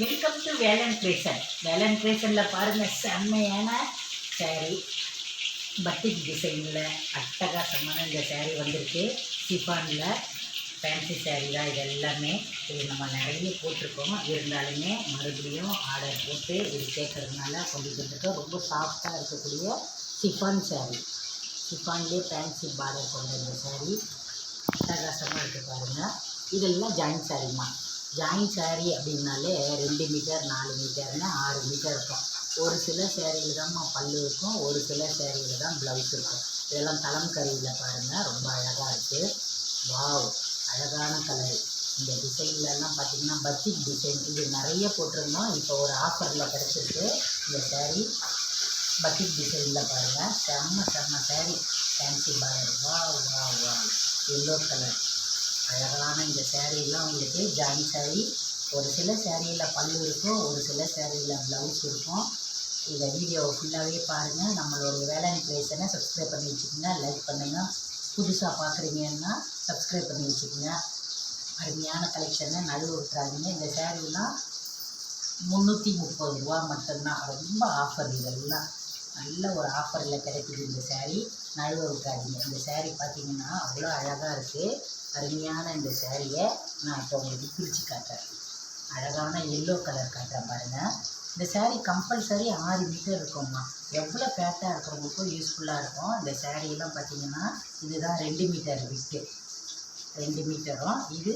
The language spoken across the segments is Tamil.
Welcome to Velan creation. Velan கிரியேஷனில் பாருங்கள், செம்மையான சேரீ பட்டிக் டிசைனில் அட்டகாசமான இந்த சேரீ வந்திருக்கு. சிஃபானில் ஃபேன்சி சேரீ தான் இது எல்லாமே. இது நம்ம நிறைய போட்டிருக்கோம், இருந்தாலுமே மறுபடியும் ஆர்டர் போட்டு இது கேட்குறதுனால கொண்டுட்டு வந்துருக்கோம். ரொம்ப சாஃப்டாக இருக்கக்கூடிய சிஃபான் சேரீ, சிஃபான்லேயே ஃபேன்சி பார்டர் கொண்ட இந்த சேரீ அட்டகாசமாக இருக்குது பாருங்கள். இதெல்லாம் ஜாயின் சாரீமா. ஜாயின் சாரீ அப்படின்னாலே 2 மீட்டர் 4 மீட்டர்னு 6 மீட்டர் இருக்கும். ஒரு சில சேரீயில் தான் பல்லு இருக்கும், ஒரு சில சேரீயில் தான் ப்ளவுஸ் இருக்கும். இதெல்லாம் கலம்கரியில் பாருங்கள், ரொம்ப அழகாக இருக்குது. வாவ், அழகான கலர். இந்த டிசைன்லலாம் பார்த்திங்கன்னா பட்டிக் டிசைன், இது நிறைய போட்டிருந்தோம். இப்போ ஒரு ஆஃபரில் கிடச்சிருக்கு இந்த சேரீ. பட்டிக் டிசைனில் பாருங்கள், செம்ம sari. Fancy border. Wow wow wow, yellow colour. அழகான இந்த சேரீலாம் உங்களுக்கு ஜாயின் சேரீ. ஒரு சில சேரீயில் பல்லு இருக்கும், ஒரு சில சேரீயில் ப்ளவுஸ் இருக்கும். இதை வீடியோவை ஃபுல்லாகவே பாருங்கள். நம்மளோட வேலன் கிரியேஷனை சப்ஸ்கிரைப் பண்ணி வச்சுக்கோங்க, லைக் பண்ணுங்கள். புதுசாக பார்க்குறீங்கன்னா சப்ஸ்கிரைப் பண்ணி வச்சுக்கோங்க. அருமையான கலெக்ஷனை நடுவு விட்டுறாதீங்க. இந்த சேரீலாம் 330 ரூபா மட்டும்தான். ரொம்ப ஆஃபர், இதெல்லாம் நல்ல ஒரு ஆஃபரில் கிடைக்குது இந்த சேரீ. நடுவு விட்டுறாதீங்க. இந்த சேரீ பார்த்திங்கன்னா அவ்வளோ அழகாக இருக்குது. அருமையான இந்த சேரீயை நான் இப்போ உங்களுக்கு பிரித்து காட்டுறேன். அழகான எல்லோ கலர் காட்டுறேன் பாருங்கள். இந்த சேரீ கம்பல்சரி 6 மீட்டர் இருக்கும்மா. எவ்வளோ ஃபேட்டாக இருக்கிறவங்களுக்கும் யூஸ்ஃபுல்லாக இருக்கும். இந்த சேரீலாம் பார்த்திங்கன்னா இதுதான் 2 மீட்டர் விட்டு, 2 மீட்டரும் இது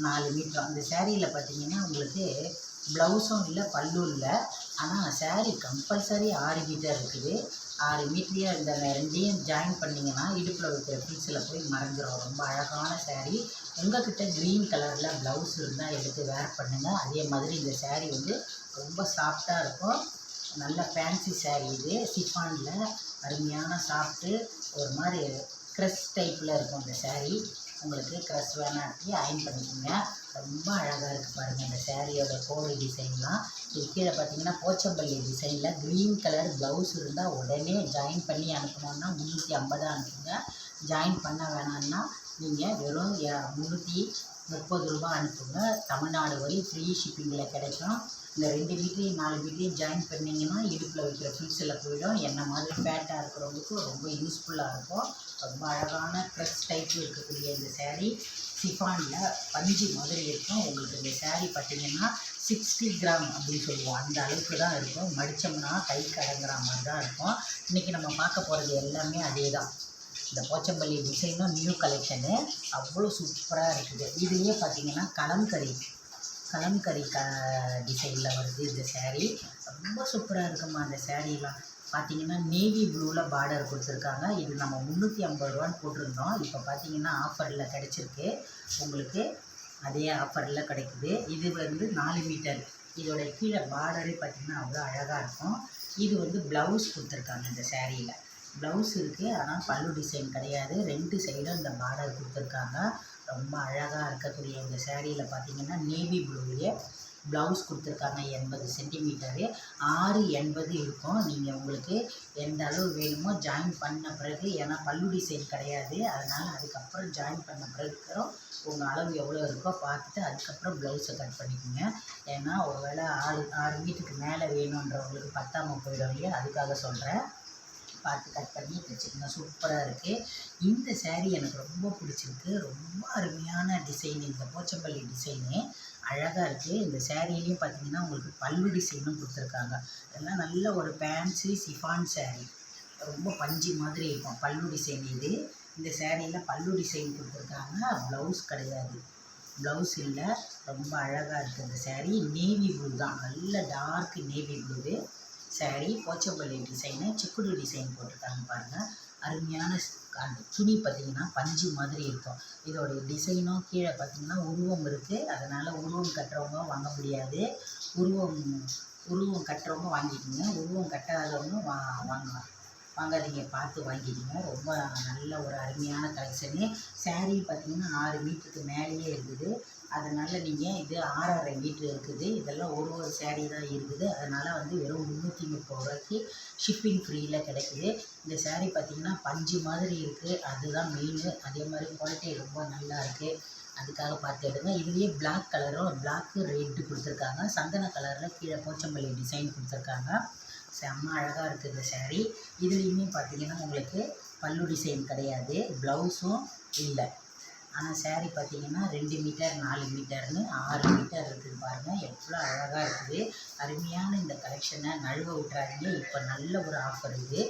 4 மீட்டரும். இந்த சேரீயில் பார்த்திங்கன்னா உங்களுக்கு ப்ளவுஸும் இல்லை, பல்லும் இல்லை. ஆனால் சேரீ கம்பல்சரி 6 மீட்டர் இருக்குது. 6 மீட்டரையே இந்த ரெண்டையும் ஜாயின் பண்ணிங்கன்னா இடுப்பில் வைக்கிற பீஸில் போய் மறைஞ்சிரும். ரொம்ப அழகான சேரீ. உங்கள்கிட்ட க்ரீன் கலரில் ப்ளவுஸ் இருந்தால் எடுத்து வேர் பண்ணுங்கள். அதே மாதிரி இந்த சேரீ வந்து ரொம்ப சாஃப்டாக இருக்கும். நல்ல ஃபேன்சி சேரீ இது. சிஃபானில் அருமையான சாஃப்ட்டு, ஒரு மாதிரி க்ரஷ் டைப்பில் இருக்கும் இந்த சேரீ. உங்களுக்கு க்ரஷ் வேணாட்டி அயன் பண்ணிக்கோங்க. ரொம்ப அழகாக இருக்குது பாருங்கள் இந்த சேரீயோட கோடு டிசைன்லாம். இது கீழே பார்த்தீங்கன்னா போச்சம்பள்ளி டிசைனில் க்ரீன் கலர் ப்ளவுஸ் இருந்தால் உடனே ஜாயின் பண்ணி அனுப்பணுன்னா 350 அனுப்புங்க. ஜாயின் பண்ண வேணான்னா நீங்கள் வெறும் 330 ரூபா அனுப்புங்க. தமிழ்நாடு வரை ஃப்ரீ ஷிப்பிங்கில் கிடைக்கும். இந்த 2 மீட்டரையும் 4 மீட்டரையும் ஜாயின் பண்ணிங்கன்னா இடுப்பில் வைக்கிற ஃபில்ஸில் போயிடும். என்ன மாதிரி ஃபேட்டாக இருக்கிறவங்களுக்கு ரொம்ப யூஸ்ஃபுல்லாக இருக்கும். ரொம்ப அழகான ப்ரெஸ் டைப்பு இருக்கக்கூடிய இந்த சேரீ சிஃபானில் பஞ்சு மாதிரி இருக்கும். உங்களுக்கு இந்த சேரீ பார்த்திங்கன்னா 60 கிராம் அப்படின்னு சொல்லுவோம், அந்த அளவுக்கு தான் இருக்கும். மடித்தோம்னா கைக்கு அடங்குற மாதிரி தான் இருக்கும். இன்றைக்கி நம்ம பார்க்க போகிறது எல்லாமே அதே தான். இந்த போச்சம்பள்ளி டிசைனும் நியூ கலெக்ஷனு அவ்வளோ சூப்பராக இருக்குது. இதுலேயே பார்த்திங்கன்னா கலம்கரி டிசைனில் வருது இந்த சேரீ. ரொம்ப சூப்பராக இருக்குமா அந்த சேரீலாம். பார்த்திங்கன்னா நேவி ப்ளூவில் பார்டர் கொடுத்துருக்காங்க. இது நம்ம 350 ரூபான்னு போட்டிருந்தோம். இப்போ பார்த்திங்கன்னா ஆஃபரில் கிடச்சிருக்கு உங்களுக்கு. அதே ஆஃபரில் கிடைக்குது. இது வந்து 4 மீட்டர். இதோட கீழே பார்டரே பார்த்திங்கன்னா அவ்வளோ அழகாக இருக்கும். இது வந்து ப்ளவுஸ் கொடுத்துருக்காங்க இந்த சேரீயில். ப்ளவுஸ் இருக்குது, ஆனால் பல்லு டிசைன் கிடையாது. 2 சைடும் இந்த பார்டர் கொடுத்துருக்காங்க. ரொம்ப அழகாக இருக்கக்கூடிய இந்த சேரீயில் பார்த்திங்கன்னா நேவி ப்ளூவிலே ப்ளவுஸ் கொடுத்துருக்காங்க. 80 சென்டிமீட்டரு, 680 இருக்கும். நீங்கள் உங்களுக்கு எந்த அளவு வேணுமோ ஜாயின் பண்ண பிறகு, ஏன்னா பல்லு டிசைன் கிடையாது, அதனால் அதுக்கப்புறம் ஜாயின் பண்ண பிறகு உங்கள் அளவு எவ்வளோ இருக்கோ பார்த்துட்டு அதுக்கப்புறம் ப்ளவுஸை கட் பண்ணிக்கோங்க. ஏன்னா ஒரு வேளை 6 மீட்டருக்கு மேலே வேணுன்றவங்களுக்கு பத்தாமல் போயிடும் இல்லையா, அதுக்காக சொல்கிறேன். பார்த்து கட் பண்ணி வச்சுக்கோங்க. சூப்பராக இருக்குது இந்த சேரீ. எனக்கு ரொம்ப பிடிச்சிருக்கு. ரொம்ப அருமையான டிசைன். இந்த போச்சம்பள்ளி டிசைனு அழகாக இருக்குது. இந்த சேரீலையும் பார்த்திங்கன்னா உங்களுக்கு பல்லு டிசைனும் கொடுத்துருக்காங்க. இதெல்லாம் நல்ல ஒரு ஃபேன்சி சிஃபான் சேரீ. ரொம்ப பஞ்சு மாதிரி இருக்கும் பல்லு டிசைன் இது. இந்த சேரீயில் பல்லு டிசைன் கொடுத்துருக்காங்க, ப்ளவுஸ் கிடையாது, ப்ளவுஸ் இல்லை. ரொம்ப அழகாக இருக்குது இந்த சேரீ. நேவி ப்ளூ தான், நல்ல dark navy blue saree. Pochampally design சிக்குடு டிசைன் போட்டிருக்காங்க பாருங்கள். அருமையான அந்த துணி பார்த்திங்கன்னா பஞ்சு மாதிரி இருக்கும். இதோடைய டிசைனும் கீழே பார்த்திங்கன்னா உருவம் இருக்குது. அதனால் உருவம் கட்டுறவங்க வாங்க முடியாது. உருவம் கட்டுறவங்க வாங்கிக்கோங்க. உருவம் கட்டாதவங்க வாங்காதீங்க, பார்த்து வாங்கிடுங்க. ரொம்ப நல்ல ஒரு அருமையான கலெக்ஷனு. சேரீ பார்த்திங்கன்னா 6 மீட்டருக்கு மேலேயே இருக்குது. அதனால் நீங்கள் இது 6.5 மீட்ரு இருக்குது. இதெல்லாம் ஒரு சேரீ தான் இருக்குது. அதனால் வந்து வெறும் 330 ரூபாய்க்கு ஷிப்பிங் ஃப்ரீயில் கிடைக்குது. இந்த சேரீ பார்த்திங்கன்னா பஞ்சு மாதிரி இருக்குது, அதுதான் மெயின். அதே மாதிரி குவாலிட்டி ரொம்ப நல்லா இருக்குது. அதுக்காக பார்த்து எடுங்க. இதுலேயே பிளாக் கலரும் பிளாக்கு ரெட்டு கொடுத்துருக்காங்க. சந்தன கலரில் கீழே போச்சம்பள்ளி டிசைன் கொடுத்துருக்காங்க. செம்ம அழகாக இருக்குது இந்த சேரீ. இதுலேயுமே பார்த்தீங்கன்னா உங்களுக்கு பல்லு டிசைன் கிடையாது, ப்ளவுஸும் இல்லை. ஆனால் சேரீ பார்த்தீங்கன்னா 2 மீட்டர் 4 மீட்டர்னு 6 மீட்டர் இருக்குது பாருங்கள், எவ்வளோ அழகாக இருக்குது. அருமையான இந்த கலெக்ஷனை நழுவ விட்றாதீங்க. இப்போ நல்ல ஒரு ஆஃபர் இது.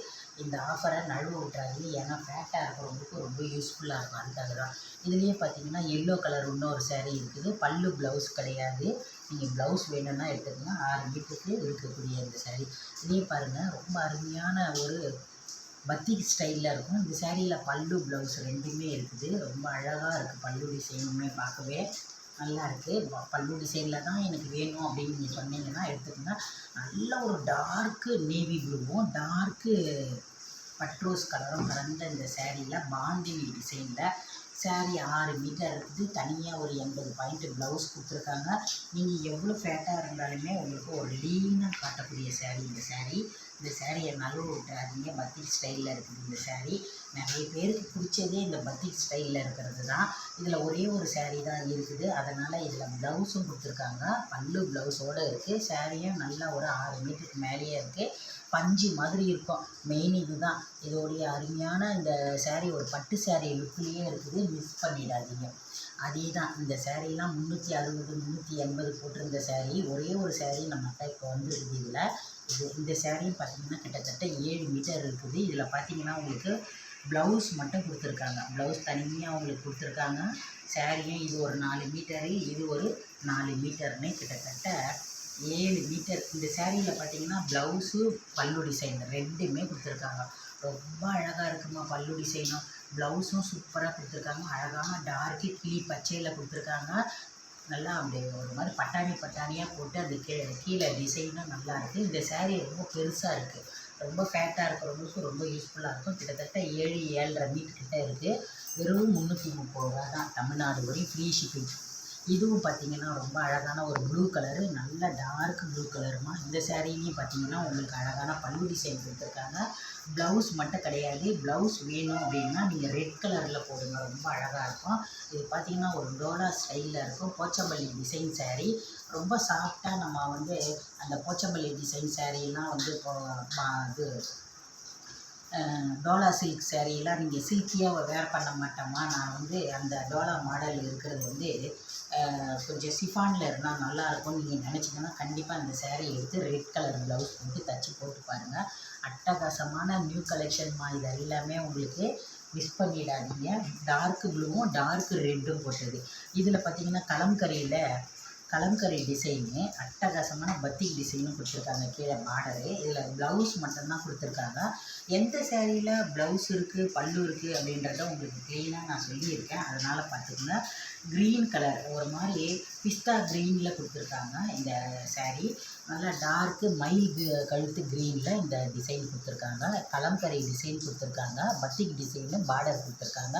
இந்த ஆஃபரை நழுவ விட்றாதீங்க. ஏன்னா ஃபேட்டாக இருக்கிறவங்களுக்கு ரொம்ப யூஸ்ஃபுல்லாக இருக்கும். அதுக்காக தான். இதுலேயே பார்த்தீங்கன்னா எல்லோ கலர் இன்னொரு சேரீ இருக்குது. பல்லு ப்ளவுஸ் கிடையாது. நீங்கள் ப்ளவுஸ் வேணும்னா எடுத்துக்கோங்க. 6 மீட்டருக்கு இருக்கக்கூடிய இந்த சேரீ. இதுலேயே பாருங்கள் ரொம்ப அருமையான ஒரு பத்திக் ஸ்டைலில் இருக்கும். இந்த சேரீயில் பல்லு ப்ளவுஸ் ரெண்டுமே இருக்குது. ரொம்ப அழகாக இருக்குது. பல்லு டிசைனுமே பார்க்கவே நல்லா இருக்குது. பல்லு டிசைனில் தான் எனக்கு வேணும் அப்படின்னு நீங்கள் சொன்னீங்கன்னா எடுத்துக்கோங்க. நல்ல ஒரு டார்க்கு நேவி ப்ளூவும் டார்க்கு பட்ரோஸ் கலரும் கலந்த இந்த சேரீயில் பாந்தினி டிசைனில் சேரீ 6 மீட்டர் இருக்குது. தனியாக ஒரு 80 பாயிண்ட் ப்ளவுஸ் கொடுத்துருக்காங்க. நீங்கள் எவ்வளோ ஃபேட்டாக இருந்தாலுமே உங்களுக்கு ஒரு லீனாக காட்டக்கூடிய சேரீ இந்த சேரீ. இந்த சேரீயை நழுவ விட்டுறாதீங்க. பத்திக் ஸ்டைலில் இருக்குது இந்த சேரீ. நிறைய பேருக்கு பிடிச்சதே இந்த பத்திக் ஸ்டைலில் இருக்கிறது தான். இதில் ஒரே ஒரு சேரீ தான் இருக்குது. அதனால் இதில் ப்ளவுஸும் கொடுத்துருக்காங்க. பல்லு ப்ளவுஸோடு இருக்குது. சேரீயும் நல்லா ஒரு 6 மீட்டருக்கு மேலேயே இருக்குது. பஞ்சு மாதிரி இருக்கும். மெயின் இது தான் இதோடைய அருமையான இந்த சேரீ. ஒரு பட்டு சேரீ லுக்லேயே இருக்குது. மிஸ் பண்ணிடாதீங்க. அதே தான் இந்த சேரீலாம் 360 380 போட்டிருந்த சேரீ. ஒரே ஒரு சேரீ நம்மகிட்ட இப்போ வந்துருக்குது. இந்த சேரீயும் பார்த்திங்கன்னா கிட்டத்தட்ட 7 மீட்டர் இருக்குது. இதில் பார்த்திங்கன்னா உங்களுக்கு ப்ளவுஸ் மட்டும் கொடுத்துருக்காங்க. ப்ளவுஸ் தனியாக உங்களுக்கு கொடுத்துருக்காங்க. சேரீயும் இது ஒரு 4 மீட்டரு, இது ஒரு 4 மீட்டர்னு கிட்டத்தட்ட 7 மீட்டர். இந்த சேரீயில் பார்த்தீங்கன்னா ப்ளவுஸு பல்லு டிசைன் ரெண்டுமே கொடுத்துருக்காங்க. ரொம்ப அழகாக இருக்குமா பல்லு டிசைனும். ப்ளவுஸும் சூப்பராக கொடுத்துருக்காங்க. அழகான டார்க்கு கிளி பச்சையில் கொடுத்துருக்காங்க. நல்லா அப்படியே ஒரு மாதிரி பட்டாணியாக போட்டு அந்த கீழே டிசைனும் நல்லா இருக்குது. இந்த சேரீ ரொம்ப பெருசாக இருக்குது. ரொம்ப ஃபேட்டாக இருக்கிறவங்களுக்கு ரொம்ப யூஸ்ஃபுல்லாக இருக்கும். கிட்டத்தட்ட 7-7.5 மீட்டர் கிட்ட இருக்குது. வெறும் 330 ரூபா தான். தமிழ்நாடு வரையும் ஃப்ரீ ஷிப்பிங். இதுவும் பார்த்திங்கன்னா ரொம்ப அழகான ஒரு ப்ளூ கலரு, நல்ல டார்க் ப்ளூ கலருமா. இந்த சேரீலையும் பார்த்திங்கன்னா உங்களுக்கு அழகான பல்லு டிசைன் கொடுத்துருக்காங்க. ப்ளவுஸ் மட்டும் கிடையாது. ப்ளவுஸ் வேணும் அப்படின்னா நீங்கள் ரெட் கலரில் போடுங்க, ரொம்ப அழகாக இருக்கும். இது பார்த்திங்கன்னா ஒரு டோலா ஸ்டைலில் இருக்கும். போச்சம்பள்ளி டிசைன் சேரீ. ரொம்ப சாஃப்டாக நம்ம வந்து அந்த போச்சம்பள்ளி டிசைன் சேரீலாம் வந்து இது டோலா சில்க் சேரீலாம் நீங்கள் சில்கியாக வேர் பண்ண மாட்டோமா. நான் வந்து அந்த டோலா மாடல் இருக்கிறது வந்து கொஞ்சம் சிஃபானில் இருந்தால் நல்லாயிருக்கும் நீங்கள் நினச்சிங்கன்னா கண்டிப்பாக அந்த சேரீ எடுத்து ரெட் கலர் ப்ளவுஸ் போட்டு தச்சு போட்டு பாருங்கள். அட்டகாசமான நியூ கலெக்ஷன்மா. இது எல்லாமே உங்களுக்கு மிஸ் பண்ணிடாதீங்க. டார்க்கு ப்ளூவும் டார்க்கு ரெட்டும் போட்டது. இதில் பார்த்திங்கன்னா கலம்கரி டிசைனு அட்டகாசமான பத்திக் டிசைனும் கொடுத்துருக்காங்க. கீழே பார்டரு. இதில் ப்ளவுஸ் மட்டும்தான் கொடுத்துருக்காங்க. எந்த சேரீயில் ப்ளவுஸ் இருக்குது பல்லு இருக்குது அப்படின்றத உங்களுக்கு க்ளீனாக நான் சொல்லியிருக்கேன். அதனால் பார்த்துக்கோங்க. க்ரீன் கலர் ஒரு மாதிரி பிஸ்தா க்ரீனில் கொடுத்துருக்காங்க இந்த சேரீ. நல்லா டார்க்கு கழுத்து க்ரீனில் இந்த டிசைன் கொடுத்துருக்காங்க. கலம்கரி டிசைன் கொடுத்துருக்காங்க. பத்திக் டிசைனு பார்டர் கொடுத்துருக்காங்க.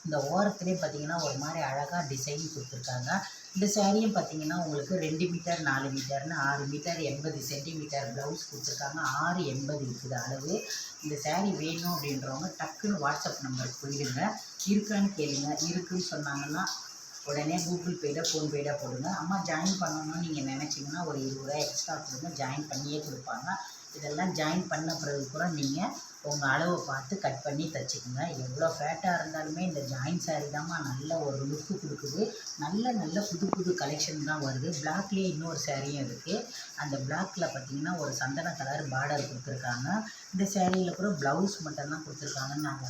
இந்த ஓரத்துலேயே பார்த்திங்கன்னா ஒரு மாதிரி அழகாக டிசைன் கொடுத்துருக்காங்க. இந்த சேரீயும் பார்த்திங்கன்னா உங்களுக்கு 2 மீட்டர் 4 மீட்டர்னு 6 மீட்டர் 80 சென்டிமீட்டர் ப்ளவுஸ் கொடுத்துருக்காங்க. 6.80 இருக்குது அளவு. இந்த சேரீ வேணும் அப்படின்றவங்க டக்குன்னு வாட்ஸ்அப் நம்பருக்கு போயிடுங்க. இருக்கான்னு கேளுங்க. இருக்குதுன்னு சொன்னாங்கன்னா உடனே கூகுள் பேல ஃபோன்பேல போடுங்க. அம்மா ஜாயின் பண்ணணும்னு நீங்கள் நினச்சிங்கன்னா ஒரு 20 ரூபா எக்ஸ்ட்ரா கொடுங்க. ஜாயின் பண்ணியே கொடுப்பாங்க. இதெல்லாம் ஜாயின் பண்ண பிறகு கூட நீங்கள் உங்கள் அளவை பார்த்து கட் பண்ணி தைச்சிக்கோங்க. எவ்வளோ ஃபேட்டாக இருந்தாலுமே இந்த ஜாயின் சாரீ தாம்மா நல்ல ஒரு லுக்கு கொடுக்குது. நல்ல புது கலெக்ஷன் தான் வருது. பிளாக்லேயே இன்னொரு சேரீயும் இருக்குது. அந்த பிளாக்கில் பார்த்திங்கன்னா ஒரு சந்தன கலர் பார்டர் கொடுத்துருக்காங்க. இந்த சேரீயில் கூட ப்ளவுஸ் மட்டும்தான் கொடுத்துருக்காங்கன்னு நான்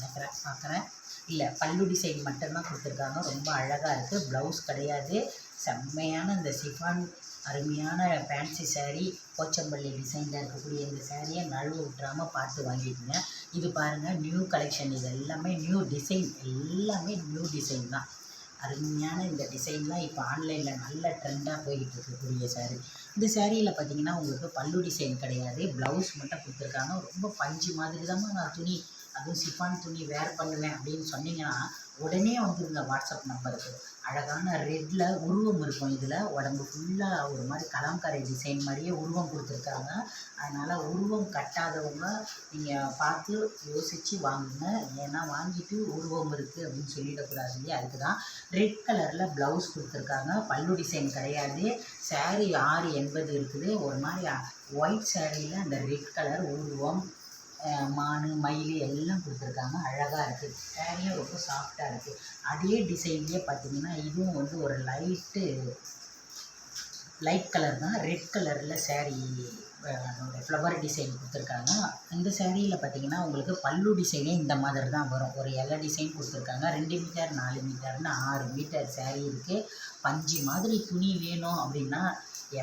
பார்க்குறேன். இல்லை பல்லு டிசைன் மட்டும்தான் கொடுத்துருக்காங்க. ரொம்ப அழகாக இருக்குது. ப்ளவுஸ் கிடையாது. செம்மையான இந்த சிஃபான் அருமையான ஃபேன்சி சேரீ. போச்சம்பள்ளி டிசைனில் இருக்கக்கூடிய இந்த சேரீயை நழுவ விட்டுறாமல் பார்த்து வாங்கிடுங்க. இது பாருங்கள் நியூ கலெக்ஷன். இது எல்லாமே நியூ டிசைன். எல்லாமே நியூ டிசைன் தான். அருமையான இந்த டிசைன்லாம் இப்போ ஆன்லைனில் நல்ல ட்ரெண்டாக போய்கிட்டு இருக்கக்கூடிய சேரீ. இந்த சேரீயில் பார்த்திங்கன்னா உங்களுக்கு பல்லு டிசைன் கிடையாது. ப்ளவுஸ் மட்டும் கொடுத்துருக்காங்க. ரொம்ப பஞ்சு மாதிரி தான் நான் துணி, அதுவும் சிஃபான் துணி வேர் பண்ணுவேன் அப்படின்னு சொன்னீங்கன்னா உடனே வந்துருங்க வாட்ஸ்அப் நம்பருக்கு. அழகான ரெட்டில் உருவம் இருக்கும். இதில் உடம்பு ஃபுல்லாக ஒரு மாதிரி கலாம்காரி டிசைன் மாதிரியே உருவம் கொடுத்துருக்காங்க. அதனால் உருவம் கட்டாதவங்க நீங்கள் பார்த்து யோசித்து வாங்குங்க. ஏன்னா வாங்கிட்டு உருவம் இருக்குது அப்படின்னு சொல்லிடக்கூடாது இல்லையா, அதுக்கு தான். ரெட் கலரில் ப்ளவுஸ் கொடுத்துருக்காங்க. பல்லு டிசைன் கிடையாது. சாரீ 680 இருக்குது. ஒரு மாதிரி ஒயிட் சாரியில் அந்த ரெட் கலர் உருவம், மான், மயில் எல்லாம் கொடுத்துருக்காங்க. அழகாக இருக்குது. சாரியும் ரொம்ப சாஃப்டாக இருக்குது. அதே டிசைன்லேயே பார்த்தீங்கன்னா இதுவும் வந்து ஒரு லைட் கலர் தான். ரெட் கலரில் சாரீ ஃப்ளவர் டிசைன் கொடுத்துருக்காங்க. இந்த சேரீயில் பார்த்தீங்கன்னா உங்களுக்கு பல்லு டிசைனே இந்த மாதிரி தான் வரும். ஒரு இலை டிசைன் கொடுத்துருக்காங்க. 2 மீட்டர் 4 மீட்டர்னு 6 மீட்டர் சேரீ இருக்குது. பஞ்சு மாதிரி துணி வேணும் அப்படின்னா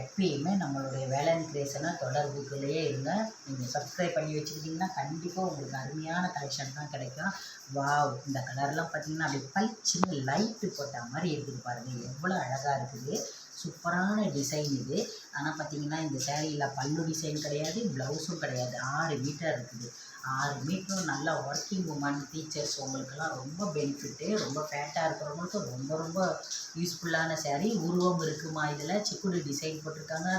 எப்பயுமே நம்மளுடைய வேலன் கிரியேஷனை தொடர்புக்குள்ளேயே இருங்க. நீங்கள் சப்ஸ்கிரைப் பண்ணி வச்சுக்கிட்டிங்கன்னா கண்டிப்பாக உங்களுக்கு அருமையான கலெக்ஷன் தான் கிடைக்கும். வாவ், இந்த கலர்லாம் பார்த்தீங்கன்னா அப்படியே பளிச்சுன்னு லைட்டு போட்ட மாதிரி இருக்குது பாருங்கள், எவ்வளோ அழகாக இருக்குது. சூப்பரான டிசைன் இது. ஆனால் பார்த்தீங்கன்னா இந்த சேரீயில் பல்லு டிசைன் கிடையாது, ப்ளவுஸும் கிடையாது. 6 மீட்டர் இருக்குது. 6 மீட்டரும் நல்லா ஒர்க்கிங் உமன் டீச்சர்ஸ் உங்களுக்கெல்லாம் ரொம்ப பெனிஃபிட்டு. ரொம்ப ஃபேட்டாக இருக்கிறவங்களுக்கு ரொம்ப ரொம்ப யூஸ்ஃபுல்லான சேரீ. உருவம் இருக்குமா இதில், சிக்குடு டிசைன் போட்டிருக்காங்க.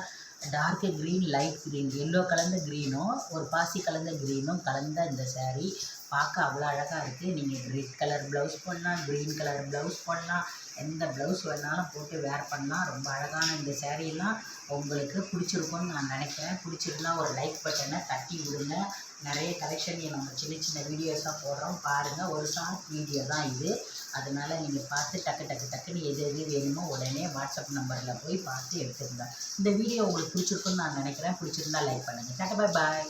Dark green, light green, yellow கலந்த க்ரீனும் ஒரு பாசி கலந்த க்ரீனும் கலந்த இந்த சேரீ பார்க்க அவ்வளோ அழகாக இருக்குது. நீங்கள் ரெட் கலர் ப்ளவுஸ் போடலாம், க்ரீன் கலர் ப்ளவுஸ் போடலாம், எந்த ப்ளவுஸ் வேணாலும் போட்டு வேர் பண்ணலாம். ரொம்ப அழகான இந்த சேரீலாம் உங்களுக்கு பிடிச்சிருக்கும்னு நான் நினைக்கிறேன். பிடிச்சிருந்தா ஒரு லைக் பட்டனை தட்டி விடுங்க. நிறைய கலெக்ஷன் நம்ம சின்ன சின்ன வீடியோஸாக போடுறோம் பாருங்கள். ஒரு ஷார்ட் வீடியோ தான் இது. அதனால் நீங்கள் பார்த்து டக்குன்னு எது எது வேணுமோ உடனே வாட்ஸ்அப் நம்பரில் போய் பார்த்து எடுத்துருங்க. இந்த வீடியோ உங்களுக்கு பிடிச்சிருக்குன்னு நான் நினைக்கிறேன். பிடிச்சிருந்தா லைக் பண்ணுங்கள். டாட்டா, பாய் பாய்.